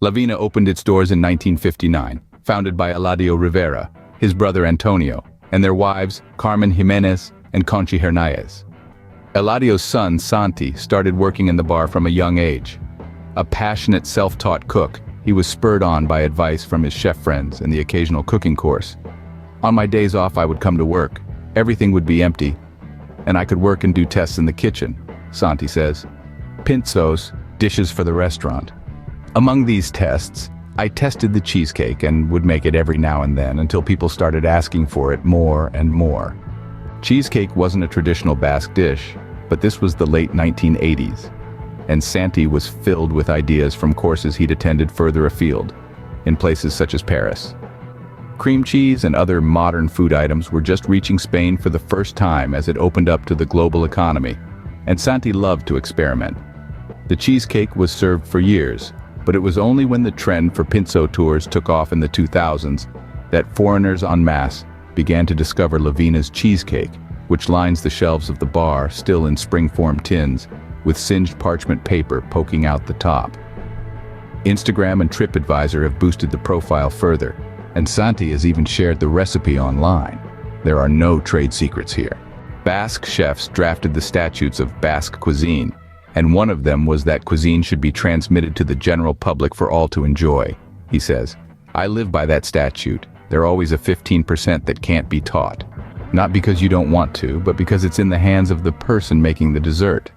La Viña opened its doors in 1959, founded by Eladio Rivera, his brother Antonio, and their wives Carmen Jimenez and Conchi Hernandez. Eladio's son, Santi, started working in the bar from a young age. A passionate, self-taught cook, he was spurred on by advice from his chef friends and the occasional cooking course. On my days off, I would come to work. Everything would be empty, and I could work and do tests in the kitchen, Santi says. Pinzos, dishes for the restaurant. Among these tests, I tested the cheesecake and would make it every now and then until people started asking for it more and more. Cheesecake wasn't a traditional Basque dish, but this was the late 1980s, and Santi was filled with ideas from courses he'd attended further afield, in places such as Paris. Cream cheese and other modern food items were just reaching Spain for the first time as it opened up to the global economy, and Santi loved to experiment. The cheesecake was served for years, but it was only when the trend for pinzo tours took off in the 2000s that foreigners en masse began to discover La Viña's cheesecake, which lines the shelves of the bar still in spring-form tins with singed parchment paper poking out the top. Instagram and TripAdvisor have boosted the profile further, and Santi has even shared the recipe online. There are no trade secrets here. Basque chefs drafted the statutes of Basque cuisine, and one of them was that cuisine should be transmitted to the general public for all to enjoy, he says. I live by that statute. There's always a 15% that can't be taught. Not because you don't want to, but because it's in the hands of the person making the dessert.